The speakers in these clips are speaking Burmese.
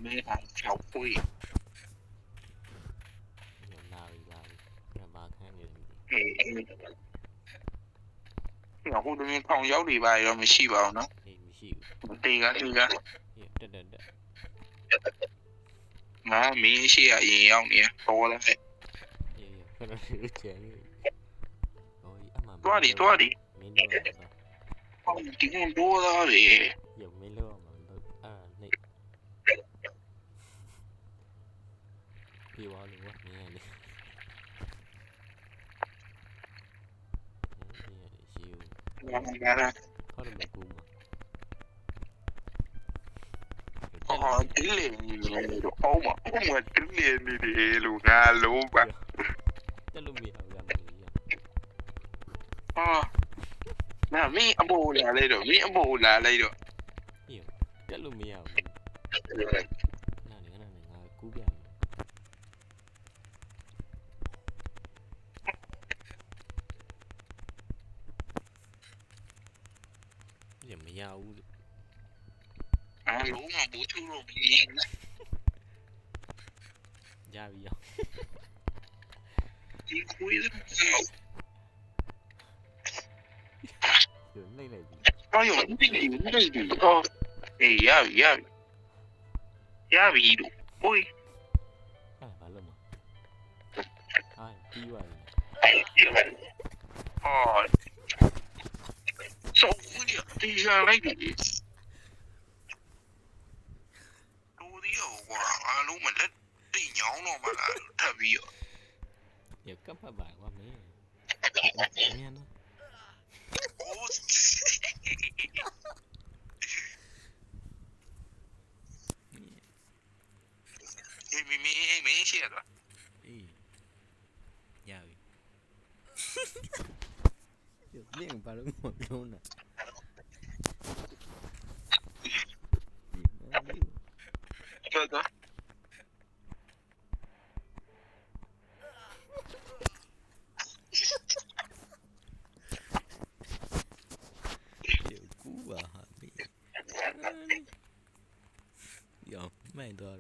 没还小贵。လာပြီဘာခန်းနေလဲ然后这边放腰里吧，要没戏吧呢？မရှိဘူး这个，တက်啊，没戏啊，也要你多了。ခဏလေးချင်ဟိုအမှန်多里多里，မင်းတို့ကတော့哦，挺多的嘞。မင်းတို့မှမလုပ်နေပြေသွားလို့မင်းရနေရှိဦးဟုတ်တယ်မကူမှာ哦，这里你好嘛，我这里你的路啊路吧。တက်လို့မရဘူးရမလို့ရ啊，那没阿伯来来着，没阿伯来来着。တက်လို့မရဘူးနားနေငါကူးပြမယ်မရဘူး 啊，路嘛不出路不赢了。ရပြီရော你亏了。နှိမ့်လိုက်ပြီ 哎呦，你哦，哎呀呀呀比路，喂，ဘာလို့မပြီးသွားပြီ哦，受不了，这下来的，多的有啊，俺路们这鸟了嘛啦，特别有。ရကပ်ဖတ်ပါကွာမင်းမင်းနော်哦，没写的。အေးရပြီမင်းဘာလို့မလုံးနဲ့这个。ကူပါဟာမင်းရောမိုက်တော့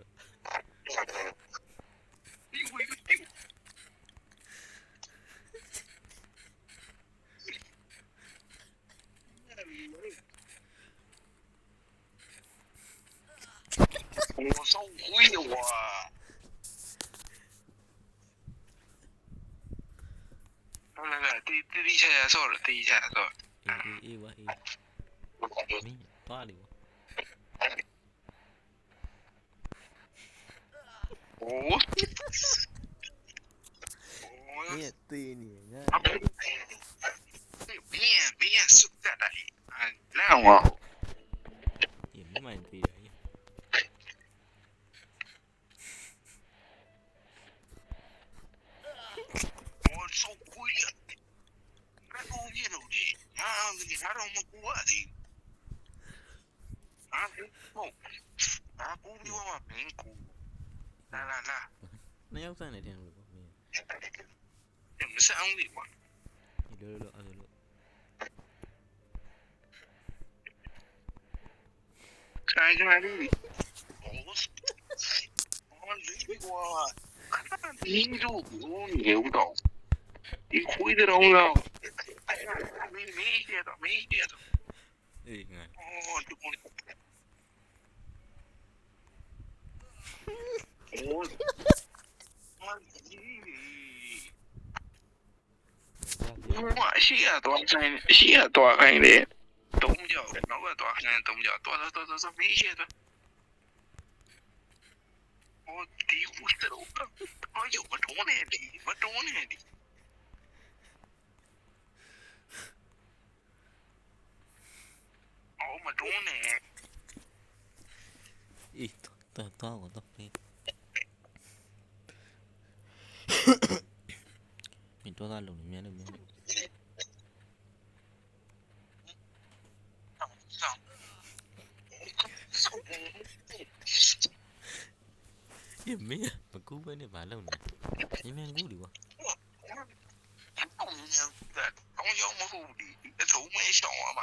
我受亏了我。来，第一下错了，第一下错了。အေးဝါအေးမင်းသွားလေ哦。မင်းသေးနေငါ没输在那里，烂我。မင်းမိုက်သေးတယ်我受亏了，那东西都的，你啥都没过的，不比我们没过，来，နှစ်ယောက်ဆန်နေတယ်လို့မင်း怎么上的嘛？ဒီလိုအဲ့လို看看这里，离我，你就不牛到，你亏的东西，没写的。အေးငါ哦，就不。哦。我写多看的，东郊，哪个多看东郊，多没写的。我地虎死了，我有个中年的，我们中年。အေးတော့မင်းမင်းတော့သာလုံးနေမြန်လို့မင်းမကူပဲနဲ့ဘာလုံးနေမြန်ကူဒီကွာ东郊没护理，头没小啊嘛。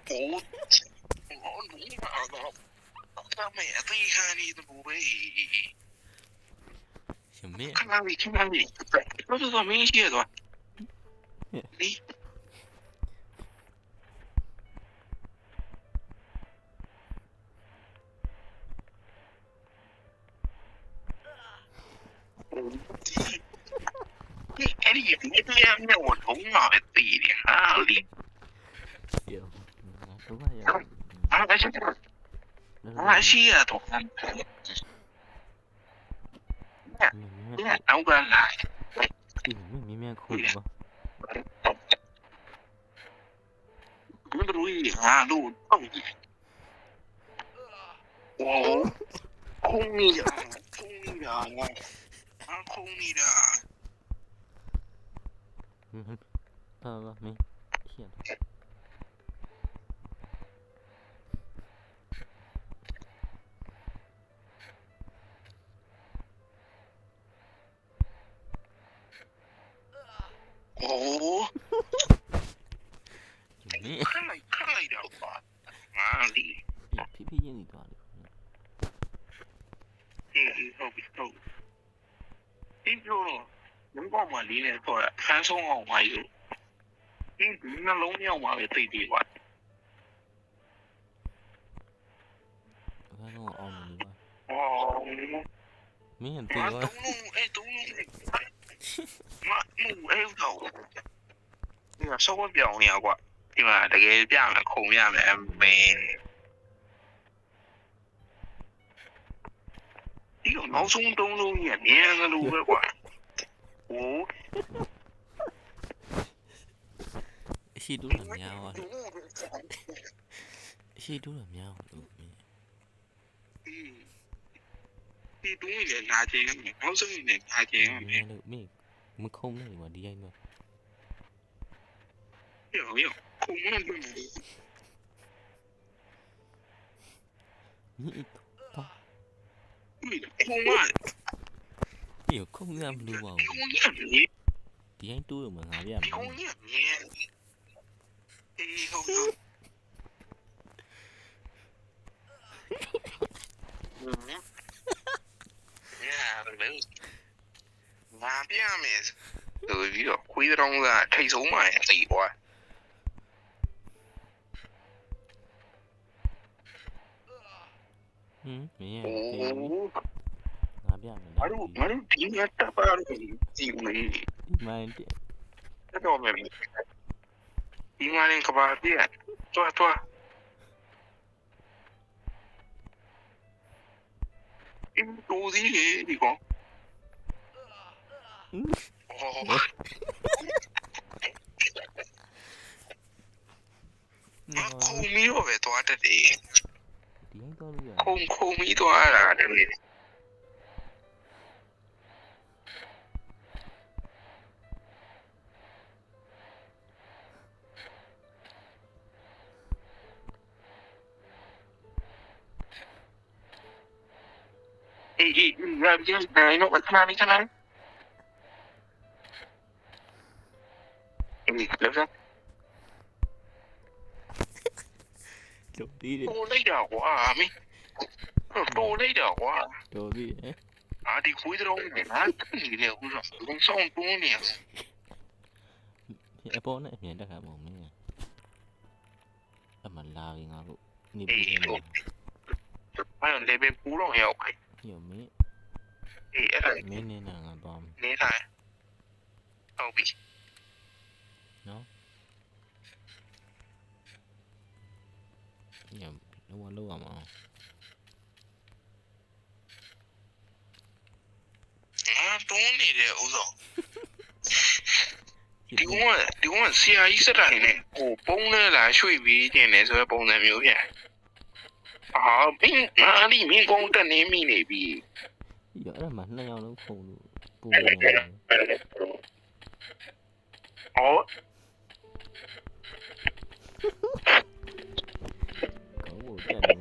โอ้โหหนูมาแล้วทำไมตีแค่นี้ตัวเว้ย ရှင်မင်း ခဏလေးခဏလေးတော့မင်းရှိရတော့ဒီအဲ့ဒီဒီတရားမျိုးတော့ငါပဲတည်တယ်ဟာလီ ရောငါတော့ရ အားမရှိမရှိရတော့ညနောက်ကလာ ဒီမင်းမြန်ခိုးပါ ဘယ်လိုလဲငါတို့တော့โอ้ခုံနေတာငါခုံနေတာ ဟာမင်းရှင်း โอ้ မင်း ခလိုက်တော့ပါငါလီ ဖြည်းဖြည်းချင်းနေသွားတယ် ဟုတ်ပြီဟုတ်ဒီပြောတော့ငါ့ဘောမှာလေးနေတော့ခန်းဆုံးအောင်ပါယူဒီနှလုံးမြောက်မှာပဲသိသေးပါ ဘာလို့အောင်နေပါ အော် မင်း မ တေး တုံး သွား လုံးမအဲ့တော့ဒီမှာစောက်ပြောင်းနေရကွာဒီမှာတကယ်ပြမယ်ခုံရမယ်မင်းဒီတော့နောက်ဆုံးတုံးလုံးကြီးအများကြီးလို့ပဲကွာဟို အရှိတူးတာများသွားတယ်အရှိတူးတာများလို့မင်း ဒီတူးရလာခြင်းနောက်ဆုံးနေလာခြင်း မင်းလို့မင်းမခုံနဲ့ဒီမှာဒီတိုင်းတော့ ရောခုံမနေဘူး မင်းပါ ခုံမ ဒီခုံရမလို့ပါဘူး ခုံရမြေ ဒီတိုင်းတိုးရမှာငါပြမယ် ခုံရမြေအေးဟုတ်ဟုတ်ငါပြမယ်ဆိုပြီးတော့ခွေးတောင်းကထိတ်ဆုံးမှရင်သိကွာ မင်း โอ้ ငါပြမယ် ငါတို့ဒီကတပ်ပါလို့ဒီမေး ဒီမိုင်းတဲ့ တော့မယ်ဒီမှာရင်ကဘာပြည့်တော့အင်းတူစီလေဒီကောခုံမီတော့ပဲတော့တက်တယ် ဒီတိုင်းတော့လို့ရ ခုံမီတော့araတယ်အေးငါပြန်နိုင်တော့ခဏလေးအေးလောက တော်သေးတယ် တိုးလိုက်တာကွာမင်းတိုးလိုက်တာကွာ တော်သေးတယ် အာဒီခွေးတော့ငါတိနေတယ်ဦးတော့ဘုံဆောင်တွန်းနေရ အပေါ်နဲ့အမြင်တက်ခါမအောင်မင်းအမလာရင်ငါတို့နေပြီးနေ အဲ့လေဘယ်ပူတော့ရောက်ခိုင်း ရောမင်း အေးအဲ့ဒါ မင်းနဲ့ငါတော့ နေတိုင်းဟုတ်ပြီ နော်ညလောလောရမှာ တွန်းနေတယ်ဦးတော့ဒီကောင်ဆရာကြီးစက်တိုင်းနဲ့ဟိုပုံးလဲလာရွှေ့ပြီးကျင်တယ်ဆိုတဲ့ပုံစံမျိုးပြန်အာဘင်းမာလီမင်းကောင်တက်နေမိနေပြီ ရောအဲ့မှာနှစ်ယောက်လုံးခုံလို့ပူနေတယ် ဟော ကောင်းဖို့တက်နေ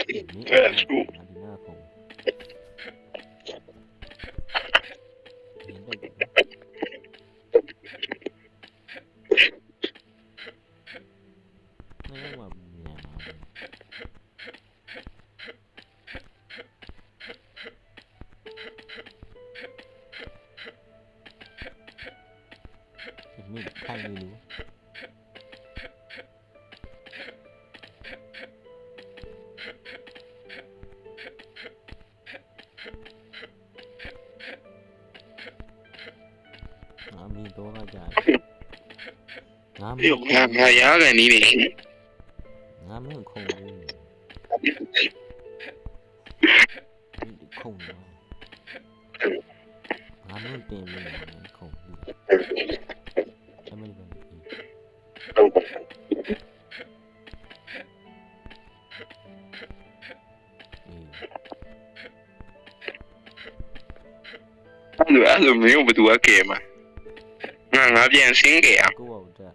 တယ်မင်းအဲ့ဒီနာခုံမင်းတက်တယ် ဟေး မင်းတက်တယ် ငါပြောင်းနေဦးတော့ မင်းတက်တယ် ငါပြောင်းနေဦးတော့ မင်းတက်တယ် ငါပြောင်းနေဦးတော့ မင်းတက်တယ် ငါပြောင်းနေဦးတော့ ငါရကန်နီးနေ ငါမင်းခုံနေခုံနော်ငါမင်းတင်နေခုံအမေရိကန်အဲ့လိုမင်းဘယ်သူကကဲမှာငါပြန်ဆင်းကြရ ကိုဟုတ်တယ်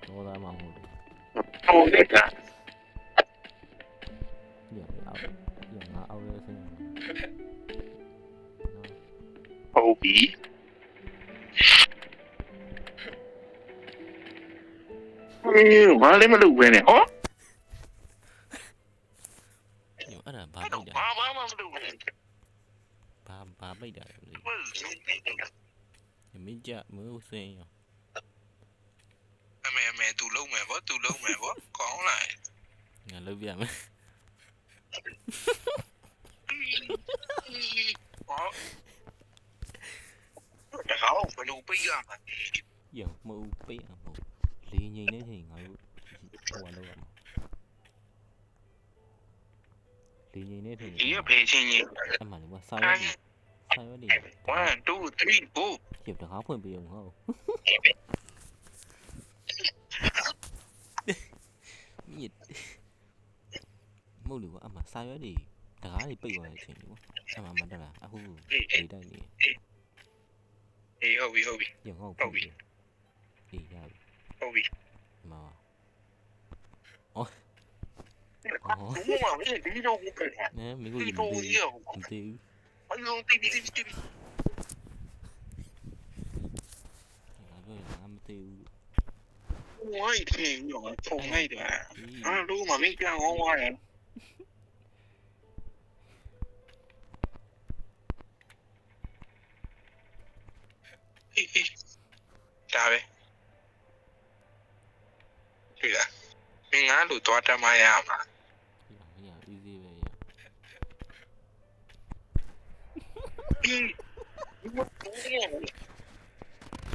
တော့သားမဟုတ်တယ် ဟုတ်တယ်က ညငါအောက်ရဲဆင်း ဟုတ်ပြီဘာလဲမလုပ်ဘဲနဲ့ဟော ညအဲ့ဒါဘာပိတ်တာ ဘာမှမလုပ်ဘူး ဘာပိတ်တာလဲမင်းကြမင်းစင်းရော အမေသူလုံးမယ်ဗောသူလုံးမယ်ဗောကောင်းလား ငါလုပ်ပြမယ် ဟောတော့ဘယ်လိုပြရမလဲ ညမဟုတ်ပိတ်အောင်မဟုတ်လေငိမ့်နေချိန်ငါတို့ဟိုလောက်ရမှာလေငိမ့်နေချိန် ဒီကဖေးချင်းကြီး အမှန်ကစာရွက်တွေ 1 2 3 go ကျတကားဖွင့်ပေးအောင်ဟုတ်မြစ်မဟုတ်လို့အမှစာရွက်တွေတကားတွေပိတ်သွားတဲ့အချိန်ပေါ့အမှမတက်လားအခုဒီတိုင်းနေ အေးဟုတ်ပြီ ညငေါ့ဟုတ်ပြီအေးရပြီ ဟုတ်ပြီ မှာ ဘုံမှာမင်းဒီတော့ကိုပြတယ် နဲမင်းကို ဒီ မ တော့ သိ ရော ဘူးမသိဘူး အလုံးတိတိ ငါပြောရင်ငါမသိဘူး ဝိုင်းထင်းရောပုံလိုက်တယ်အားလုံးမမင်းပြန်အောင်သွားတယ်ဒါပဲဒီလားမင်းငါ့လိုသွားတမရမှာ ရ easy ပဲရ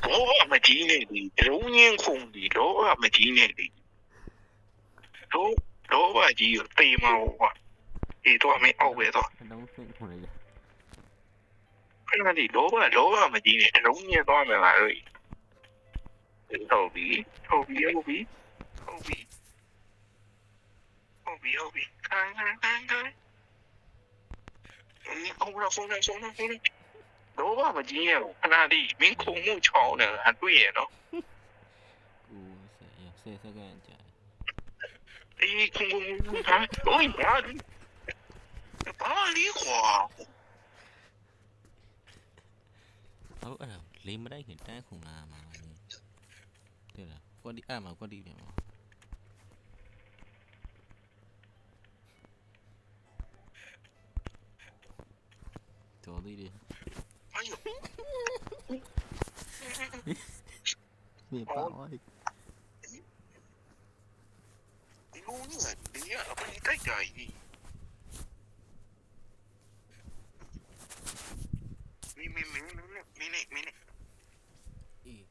တော့မကြီးနေပြီဒရုံးင်းခုန်ပြီတော့မကြီးနေပြီတော့ဘာကြီးတေးမဟုတ်ပါဒီတော့မင်းအောက်ပဲတော့ နှောင်းဖွင့်ခွင့်ရ ခဏလေးတော့ဘာမကြီးနေဒရုံးင်းသွားမယ်လားလို့ဟုတ်ပြီခိုင်းတော့ဘာမကြီးရခဏလေးမင်းခုံမှုချောင်းတယ်အတွေ့ရနော် 10 second ကြာ အေးခုံဟာโอ้ยဘာလီခွာ ဟုတ်အဲ့ဒါလေမတိုက်ခင်တန်းခုန်လာမှာတဲ့လားကွက်တီအဲ့မှာကွက်တီပြန်ပါတော်သေးတယ် 哎呦， မြေပါဝိုင်း 你弄你呀，不你带家一，没， အေး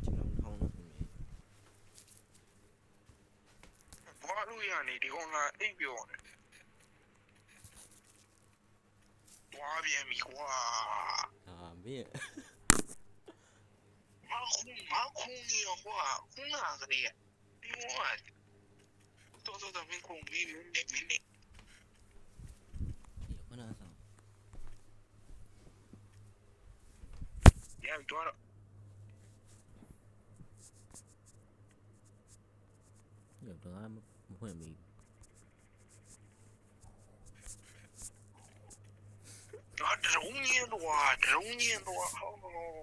ကျွန်တော်ထောင်းလို့ 我路呀你的红了一标呢，哇边米花， အာမင်း 马空的花，空哪个的？你我，走，没空，没， ခဏဆောင် 也多了， ညတော့မဖွင့်မီ 啊，这容易多，好，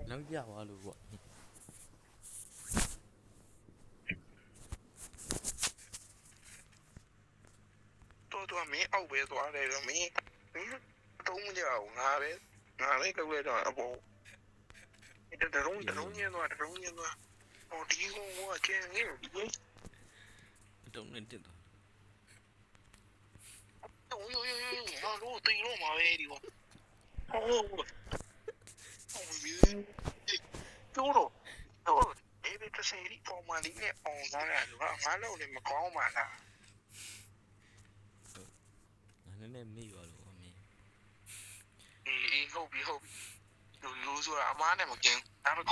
နောက်ကြပါလို့ပေါ့ 多没熬白多来了没，东家我俺那个味道不，这容易多，哦，地公我见你， တုံးနေတက်တော့ 我路对路嘛呗，地方，哦， တိုးတော့အေးတစ်စင်ဒီပေါ်မှာဒီနဲ့အောင်သားရတယ်ငါလုံးလည်းမကောင်းပါလား ငါလည်းမေ့ပါလို့အမေ အေးဟုတ်ပြီလူဆိုတာအမားနဲ့မကင်းဒါပေမဲ့